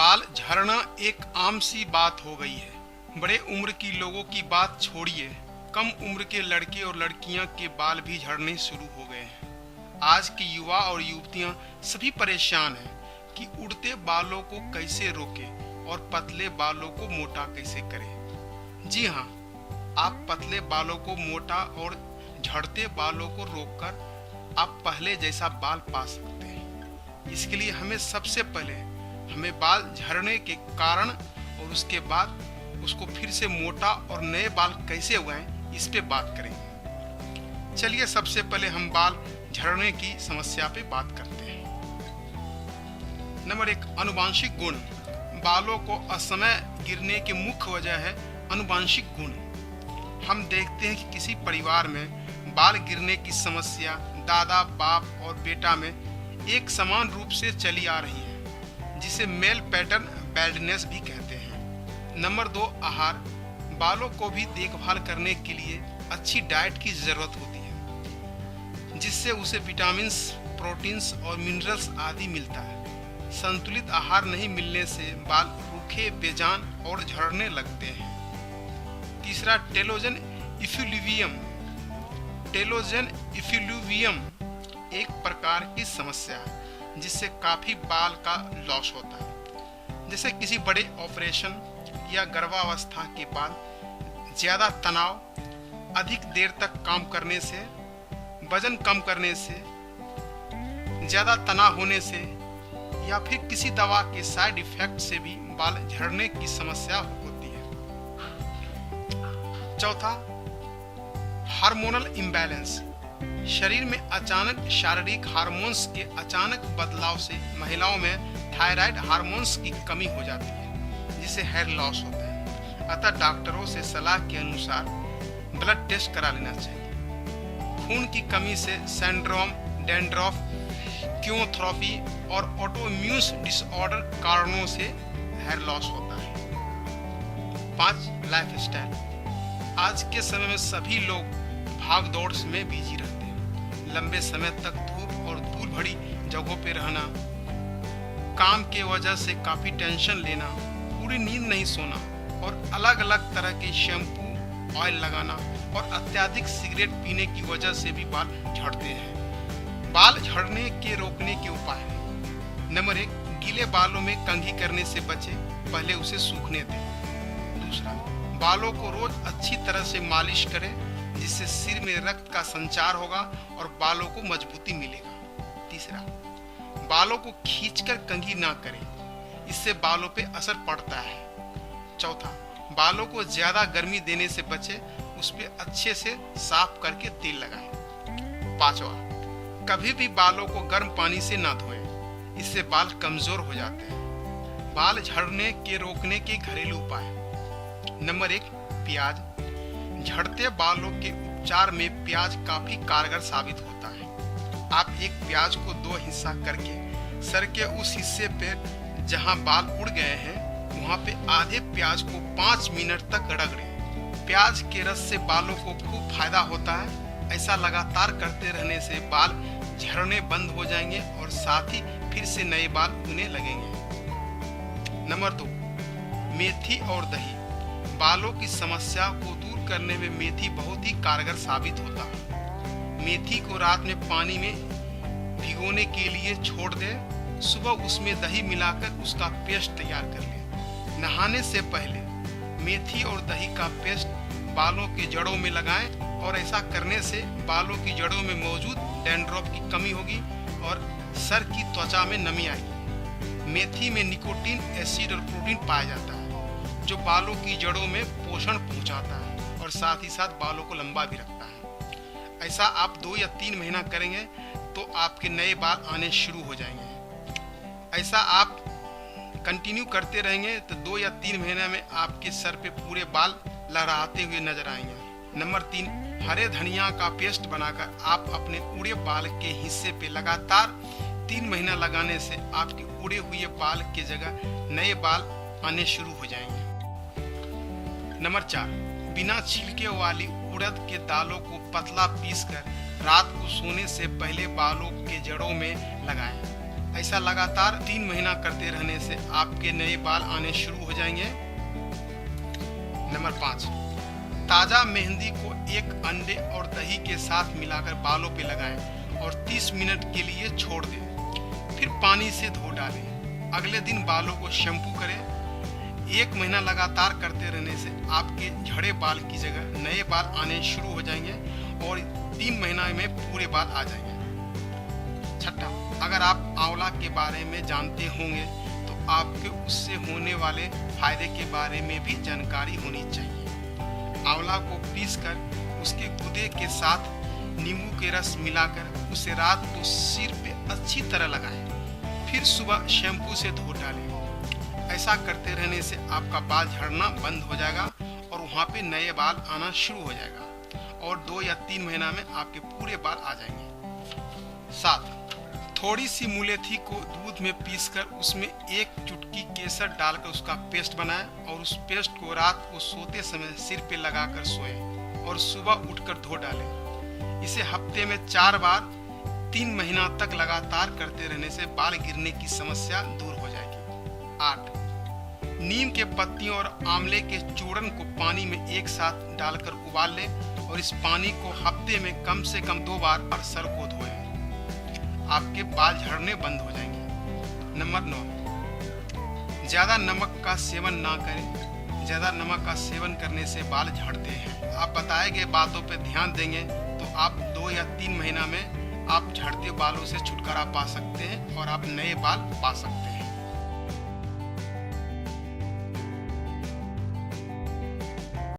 बाल झड़ना एक आम सी बात हो गई है। बड़े उम्र की लोगों की बात छोड़िए, कम उम्र के लड़के और लड़कियां के बाल भी झड़ने शुरू हो गए हैं। आज के युवा और युवतियां सभी परेशान हैं कि उड़ते बालों को कैसे रोकें और पतले बालों को मोटा कैसे करें। जी हाँ, आप पतले बालों को मोटा और झड़ते बालों को रोककर आप पहले जैसा बाल पा सकते हैं। इसके लिए हमें सबसे पहले बाल झड़ने के कारण और उसके बाद उसको फिर से मोटा और नए बाल कैसे उगाएं, इस पे बात करेंगे। चलिए सबसे पहले हम बाल झड़ने की समस्या पे बात करते हैं। नंबर 1, आनुवंशिक गुण। बालों को असमय गिरने की मुख्य वजह है आनुवंशिक गुण। हम देखते हैं कि किसी परिवार में बाल गिरने की समस्या दादा, बाप और बेटा में एक समान रूप से चली आ रही है, जिसे मेल पैटर्न बैल्डनेस भी कहते हैं। नंबर 2, आहार। बालों को भी देखभाल करने के लिए अच्छी डाइट की जरूरत होती है, जिससे उसे विटामिन्स, प्रोटीन्स और मिनरल्स आदि मिलता है। संतुलित आहार नहीं मिलने से बाल रूखे, बेजान और झड़ने लगते हैं। तीसरा, टेलोजन इफ्यूलिवियम। टेलोजन इफ्यूलिवियम एक प्रकार की समस्या है जिससे काफी बाल का लॉस होता है। जैसे किसी बड़े ऑपरेशन या गर्भावस्था के बाद ज्यादा तनाव, अधिक देर तक काम करने से, वजन कम करने से, ज्यादा तनाव होने से या फिर किसी दवा के साइड इफेक्ट से भी बाल झड़ने की समस्या होती है। चौथा, हार्मोनल इम्बैलेंस। शरीर में अचानक शारीरिक हार्मोन्स के अचानक बदलाव से महिलाओं में थायराइड हार्मोन्स की कमी हो जाती है, जिससे हेयर लॉस होता है। अतः डॉक्टरों से सलाह के अनुसार ब्लड टेस्ट करा लेना चाहिए। खून की कमी से सैंड्रोम, डैंड्रफ, क्योथोट्रॉफी और ऑटोइम्यून डिसऑर्डर कारणों से हेयर लॉस होता है। 5, लाइफस्टाइल। आज के समय में सभी लोग भाग दौड़ में बिजी रहते हैं। लंबे समय तक धूप और धूल भरी जगहों पे रहना, काम के वजह से काफी टेंशन लेना, पूरी नींद नहीं सोना और अलग अलग तरह के शैम्पू, ऑयल लगाना और अत्यधिक सिगरेट पीने की वजह से भी बाल झड़ते हैं। बाल झड़ने के रोकने के उपाय। नंबर 1, गीले बालों में कंघी करने से बचे, पहले उसे सूखने दें। दूसरा, बालों को रोज अच्छी तरह से मालिश करें, जिससे सिर में रक्त का संचार होगा और बालों को मजबूती मिलेगा। तीसरा, बालों को खींचकर कंघी ना करें, इससे बालों पे असर पड़ता है। चौथा, बालों को ज्यादा गर्मी देने से बचे, उस पे अच्छे से साफ करके तेल लगाएं। पांचवा, कभी भी बालों को गर्म पानी से ना धोएं, इससे बाल कमजोर हो जाते हैं। बाल झड़ने के रोकने के घरेलू उपाय। नंबर 1, प्याज। झड़ते बालों के उपचार में प्याज काफी कारगर साबित होता है। आप एक प्याज को 2 हिस्सा करके सर के उस हिस्से पे जहां बाल उड़ गए हैं, वहां पे आधे प्याज को 5 मिनट तक रगड़ें। प्याज के रस से बालों को खूब फायदा होता है। ऐसा लगातार करते रहने से बाल झड़ने बंद हो जाएंगे और साथ ही फिर से नए बाल उगने लगेंगे। नंबर 2, मेथी और दही। बालों की समस्या को दूर करने में मेथी बहुत ही कारगर साबित होता है। मेथी को रात में पानी में भिगोने के लिए छोड़ दें, सुबह उसमें दही मिलाकर उसका पेस्ट तैयार कर लें। नहाने से पहले मेथी और दही का पेस्ट बालों के जड़ों में लगाएं और ऐसा करने से बालों की जड़ों में मौजूद डैंड्रफ की कमी होगी और सर की त्वचा में नमी आएगी। मेथी में निकोटीन, एसिड और प्रोटीन पाया जाता है, जो बालों की जड़ों में पोषण पहुंचाता है और साथ ही साथ बालों को लंबा भी रखता है। ऐसा आप 2 या 3 महीना करेंगे तो आपके नए बाल आने शुरू हो जाएंगे। ऐसा आप कंटिन्यू करते रहेंगे तो 2 या 3 महीने में आपके सर पे पूरे बाल लहराते हुए नजर आएंगे। नंबर 3, हरे धनिया का पेस्ट बनाकर आप अपने उड़े बाल के हिस्से पे लगातार 3 महीना लगाने से आपके उड़े हुए बाल की जगह नए बाल आने शुरू हो जाएंगे। नंबर 4, बिना छिलके वाली उड़द के दालों को पतला पीसकर रात को सोने से पहले बालों के जड़ों में लगाएं। ऐसा लगातार 3 महीना करते रहने से आपके नए बाल आने शुरू हो जाएंगे। नंबर 5, ताज़ा मेहंदी को एक अंडे और दही के साथ मिलाकर बालों पे लगाएं और 30 मिनट के लिए छोड़ दें, फिर पानी से धो डालें। अगले दिन बालों को शैम्पू करें। 1 महीना लगातार करते रहने से आपके झड़े बाल की जगह नए बाल आने शुरू हो जाएंगे और 3 महीना में पूरे बाल आ जाएंगे। छठा, अगर आप आंवला के बारे में जानते होंगे तो आपके उससे होने वाले फायदे के बारे में भी जानकारी होनी चाहिए। आंवला को पीसकर उसके गूदे के साथ नींबू के रस मिलाकर उसे रात को सिर पे अच्छी तरह लगाएं, फिर सुबह शैम्पू से धो डालें। ऐसा करते रहने से आपका बाल झड़ना बंद हो जाएगा और वहाँ पे नए बाल आना शुरू हो जाएगा और 2 या 3 महीना में आपके पूरे बाल आ जाएंगे। 7, थोड़ी सी मुलेठी को दूध में पीसकर उसमें 1 चुटकी केसर डालकर उसका पेस्ट बनाएं और उस पेस्ट को रात को सोते समय सिर पे लगाकर सोएं और सुबह उठकर धो डालें। इसे हफ्ते में 4 बार 3 महीना तक लगातार करते रहने से बाल गिरने की समस्या दूर हो जाएगी। 8, नीम के पत्तियों और आंवले के चूर्ण को पानी में एक साथ डालकर उबाल लें और इस पानी को हफ्ते में कम से कम 2 बार सर को धोएं। आपके बाल झड़ने बंद हो जाएंगे। नंबर 9, ज़्यादा नमक का सेवन ना करें। ज़्यादा नमक का सेवन करने से बाल झड़ते हैं। आप बताए गए बातों पर ध्यान देंगे तो आप 2 या 3 महीना में आप झड़ते बालों से छुटकारा पा सकते हैं और आप नए बाल पा सकते हैं।